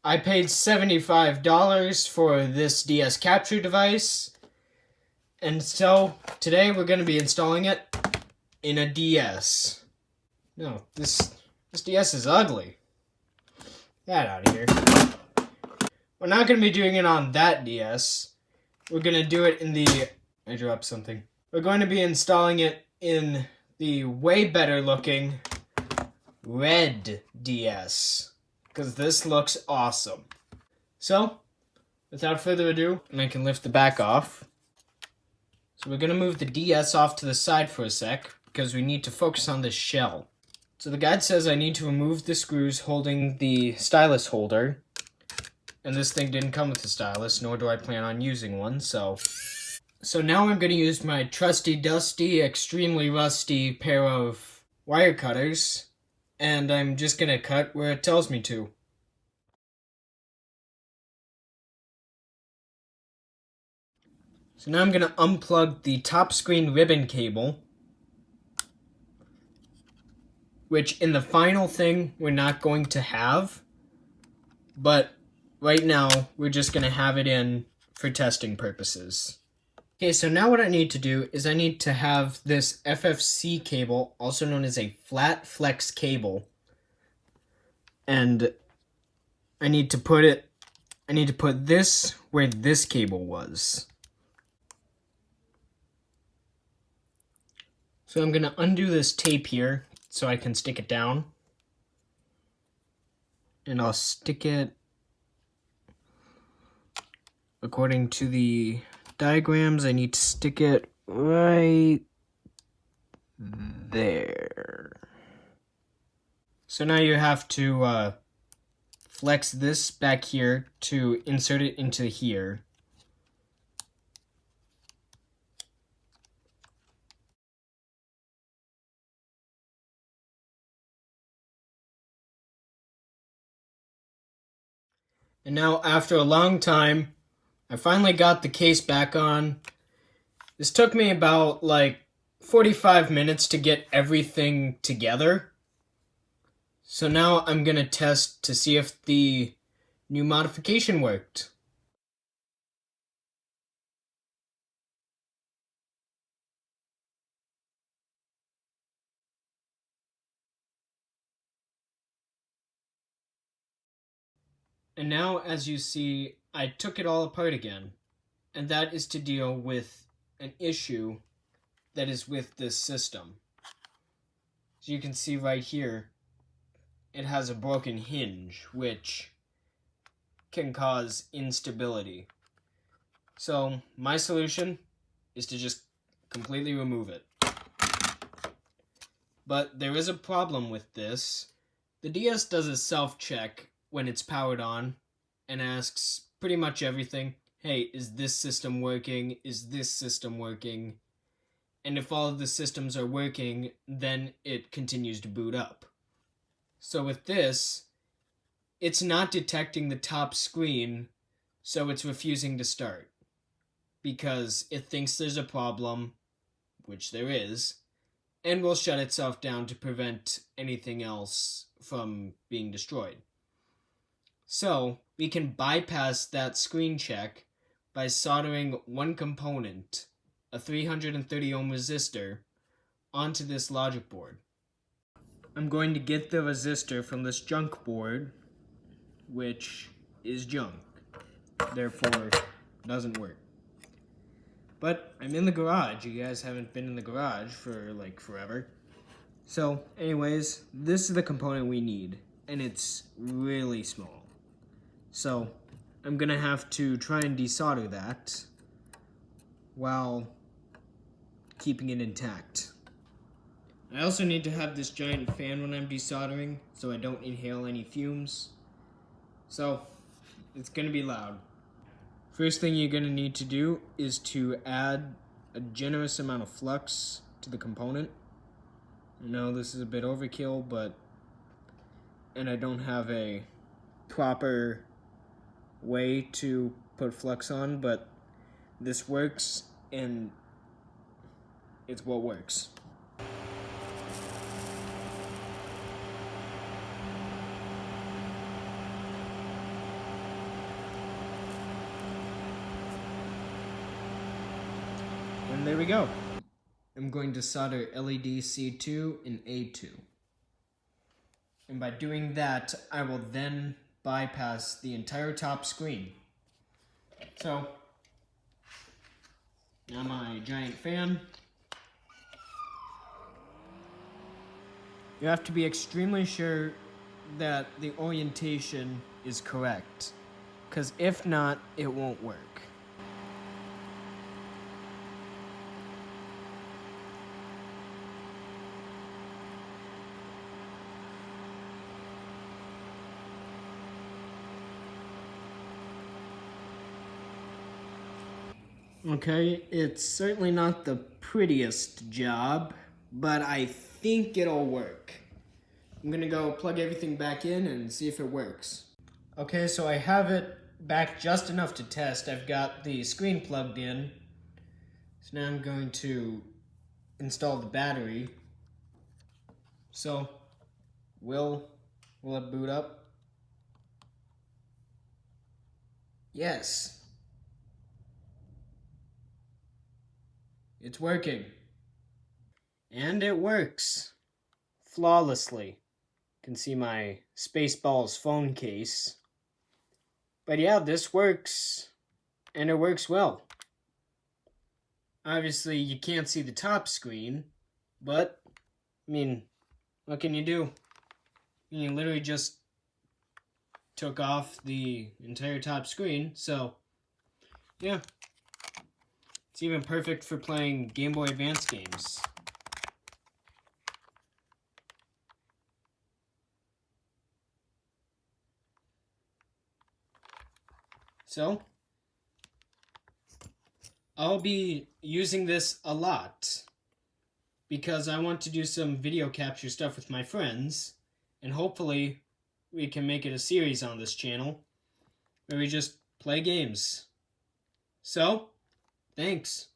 I paid $75 for this DS capture device, and so today we're going to be installing it in a DS. No, this DS is ugly. Get out of here. We're not going to be doing it on that DS. We're going to do it in the... I dropped something. We're going to be installing it in the way better looking red DS, because this looks awesome. So, without further ado, and I can lift the back off. So we're going to move the DS off to the side for a sec, because we need to focus on this shell. So the guide says I need to remove the screws holding the stylus holder, and this thing didn't come with a stylus, nor do I plan on using one, so now I'm going to use my trusty, dusty, extremely rusty pair of wire cutters, and I'm just going to cut where it tells me to. So now I'm going to unplug the top screen ribbon cable, which in the final thing we're not going to have, but right now we're just going to have it in for testing purposes. Okay, so now what I need to do is I need to have this FFC cable, also known as a flat flex cable, and I need to put this where this cable was. So I'm going to undo this tape here so I can stick it down, and I'll stick it according to the diagrams. I need to stick it right there. So now you have to flex this back here to insert it into here. And now, after a long time, I finally got the case back on. This took me about, 45 minutes to get everything together. So now I'm going to test to see if the new modification worked. And now, as you see, I took it all apart again. And that is to deal with an issue that is with this system. So you can see right here, it has a broken hinge, which can cause instability. So my solution is to just completely remove it. But there is a problem with this. The DS does a self-check when it's powered on and asks pretty much everything. Hey, is this system working? Is this system working? And if all of the systems are working, then it continues to boot up. So with this, it's not detecting the top screen, so it's refusing to start, because it thinks there's a problem, which there is, and will shut itself down to prevent anything else from being destroyed. So we can bypass that screen check by soldering one component, a 330 ohm resistor, onto this logic board. I'm going to get the resistor from this junk board, which is junk, therefore doesn't work. But I'm in the garage. You guys haven't been in the garage for forever. So anyways, this is the component we need, and it's really small. So I'm gonna have to try and desolder that while keeping it intact. I also need to have this giant fan when I'm desoldering so I don't inhale any fumes. So it's gonna be loud. First thing you're gonna need to do is to add a generous amount of flux to the component. I know this is a bit overkill, and I don't have a proper way to put flux on, but this works, and it's what works. And there we go. I'm going to solder LED C2 and A2. And by doing that, I will then bypass the entire top screen. So, now my giant fan. You have to be extremely sure that the orientation is correct, because if not, it won't work. Okay, it's certainly not the prettiest job, but I think it'll work. I'm gonna go plug everything back in and see if it works. Okay, so I have it back just enough to test. I've got the screen plugged in. So now I'm going to install the battery. So, will it boot up? Yes. It's working. And it works. Flawlessly. You can see my Spaceballs phone case. But yeah, this works. And it works well. Obviously, you can't see the top screen. But, I mean, what can you do? You literally just took off the entire top screen. So, yeah. It's even perfect for playing Game Boy Advance games. So, I'll be using this a lot because I want to do some video capture stuff with my friends, and hopefully we can make it a series on this channel where we just play games. So, thanks.